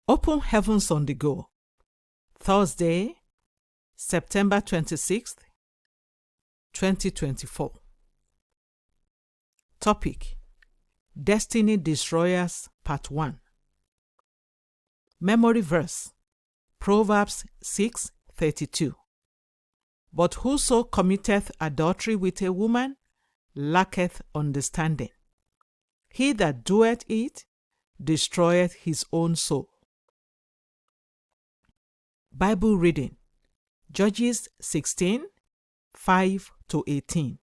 Open Heavens on the Go. Thursday, September 26th, 2024. Topic: Destiny Destroyers Part 1. Memory verse: Proverbs 6:32. But whoso committeth adultery with a woman lacketh understanding. He that doeth it destroyeth his own soul. Bible reading: Judges 16:5-18.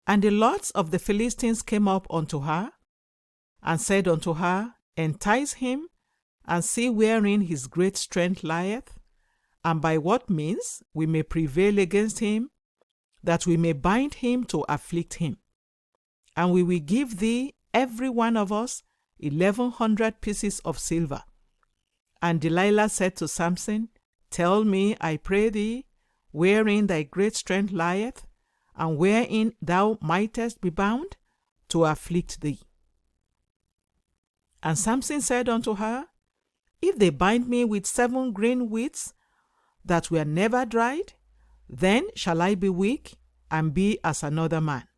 And the lords of the Philistines came up unto her, and said unto her, Entice him, and see wherein his great strength lieth, and by what means we may prevail against him, that we may bind him to afflict him. And we will give thee, every one of us, 1,100 pieces of silver. And Delilah said to Samson, Tell me, I pray thee, wherein thy great strength lieth, and wherein thou mightest be bound, to afflict thee. And Samson said unto her, If they bind me with 7 green wheats that were never dried, then shall I be weak, and be as another man.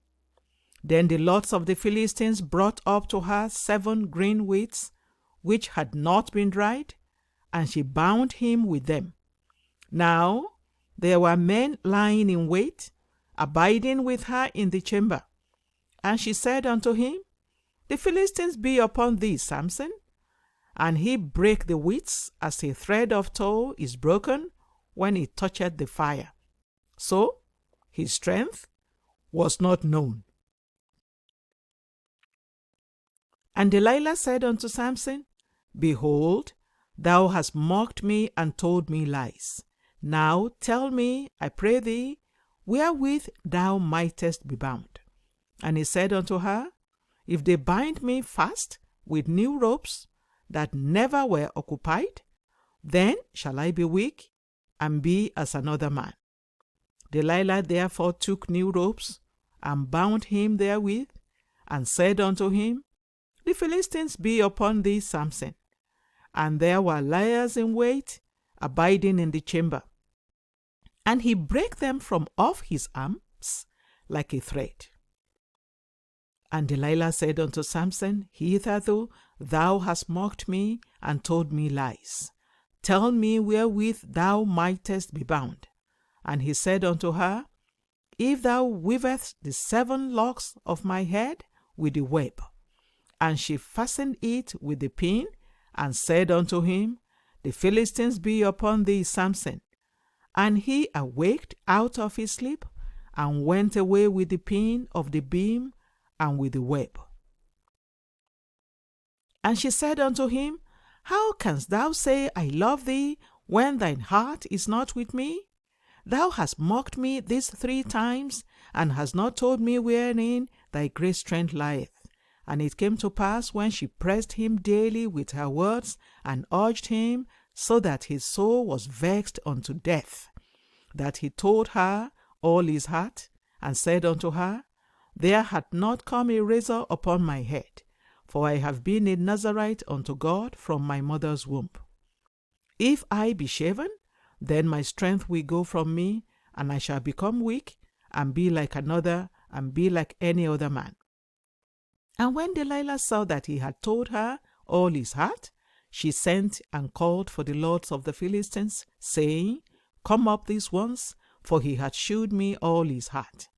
Then the lords of the Philistines brought up to her 7 green wheats, which had not been dried, and she bound him with them. Now there were men lying in wait, abiding with her in the chamber. And she said unto him, The Philistines be upon thee, Samson. And he brake the wheats as a thread of tow is broken when it toucheth the fire. So his strength was not known. And Delilah said unto Samson, Behold, thou hast mocked me and told me lies. Now tell me, I pray thee, wherewith thou mightest be bound. And he said unto her, If they bind me fast with new ropes that never were occupied, then shall I be weak, and be as another man. Delilah therefore took new ropes, and bound him therewith, and said unto him, The Philistines be upon thee, Samson. And there were liers in wait, abiding in the chamber. And he brake them from off his arms like a thread. And Delilah said unto Samson, Hitherto thou hast mocked me and told me lies. Tell me wherewith thou mightest be bound. And he said unto her, If thou weavest the 7 locks of my head with the web. And she fastened it with the pin, and said unto him, The Philistines be upon thee, Samson. And he awaked out of his sleep, and went away with the pin of the beam and with the web. And she said unto him, How canst thou say, I love thee, when thine heart is not with me? Thou hast mocked me these 3 times, and hast not told me wherein thy great strength lieth. And it came to pass, when she pressed him daily with her words, and urged him, so that his soul was vexed unto death, that he told her all his heart, and said unto her, There hath not come a razor upon my head, for I have been a Nazarite unto God from my mother's womb. If I be shaven, then my strength will go from me, and I shall become weak, and be like another, and be like any other man. And when Delilah saw that he had told her all his heart, she sent and called for the lords of the Philistines, saying, Come up these once, for he hath shewed me all his heart.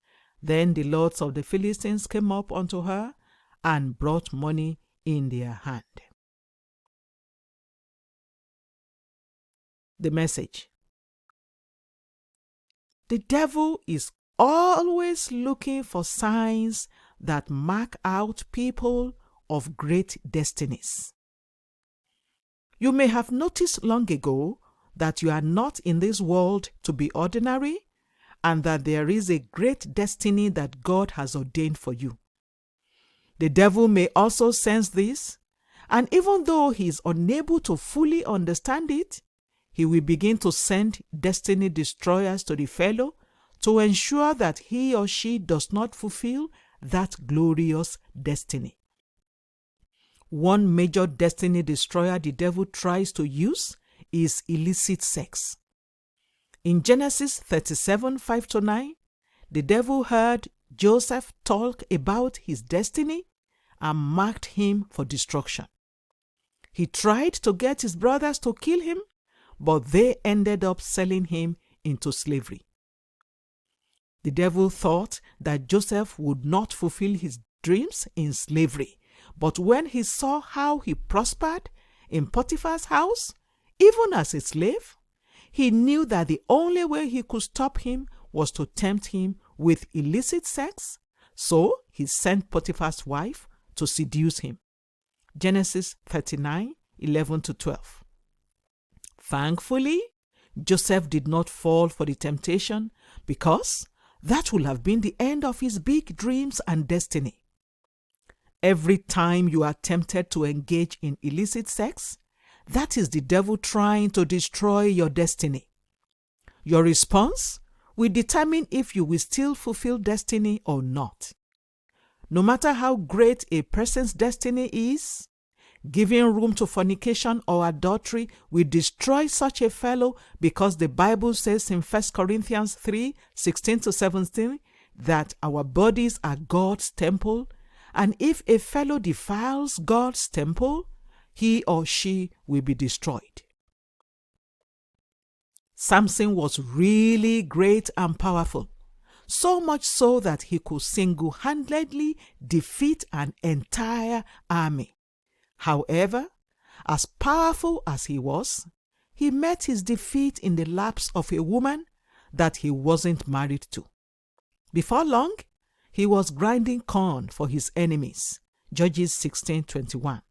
Then the lords of the Philistines came up unto her, and brought money in their hand. The message: The devil is always looking for signs that mark out people of great destinies. You may have noticed long ago that you are not in this world to be ordinary, and that there is a great destiny that God has ordained for you. The devil may also sense this, and even though he is unable to fully understand it, he will begin to send destiny destroyers to the fellow to ensure that he or she does not fulfill that glorious destiny. One major destiny destroyer the devil tries to use is illicit sex. In Genesis 37, 5-9, the devil heard Joseph talk about his destiny and marked him for destruction. He tried to get his brothers to kill him, but they ended up selling him into slavery. The devil thought that Joseph would not fulfill his dreams in slavery, but when he saw how he prospered in Potiphar's house, even as a slave, he knew that the only way he could stop him was to tempt him with illicit sex, so he sent Potiphar's wife to seduce him. Genesis 39, 11-12. Thankfully, Joseph did not fall for the temptation because that would have been the end of his big dreams and destiny. Every time you are tempted to engage in illicit sex, that is the devil trying to destroy your destiny. Your response will determine if you will still fulfill destiny or not. No matter how great a person's destiny is, giving room to fornication or adultery will destroy such a fellow, because the Bible says in 1 Corinthians 3, 16-17 that our bodies are God's temple, and if a fellow defiles God's temple, he or she will be destroyed. Samson was really great and powerful, so much so that he could single-handedly defeat an entire army. However, as powerful as he was, he met his defeat in the laps of a woman that he wasn't married to. Before long, he was grinding corn for his enemies. Judges 16:21.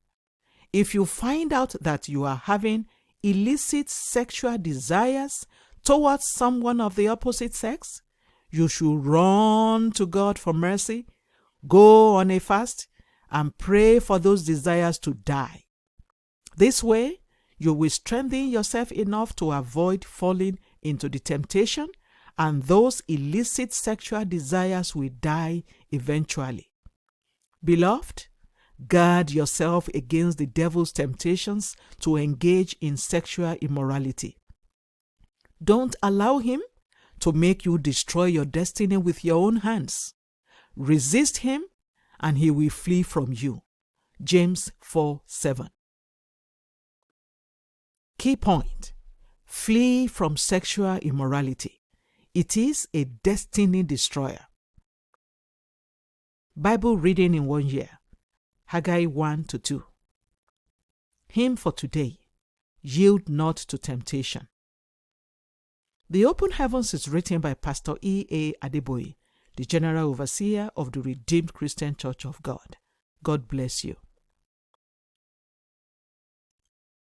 If you find out that you are having illicit sexual desires towards someone of the opposite sex, you should run to God for mercy, go on a fast, and pray for those desires to die. This way, you will strengthen yourself enough to avoid falling into the temptation, and those illicit sexual desires will die eventually. Beloved, guard yourself against the devil's temptations to engage in sexual immorality. Don't allow him to make you destroy your destiny with your own hands. Resist him, and he will flee from you. James 4:7. Key point: flee from sexual immorality. It is a destiny destroyer. Bible reading in 1 year. Haggai 1-2. Hymn for today: Yield not to temptation. The Open Heavens is written by Pastor E.A. Adeboye, the General Overseer of the Redeemed Christian Church of God. God bless you.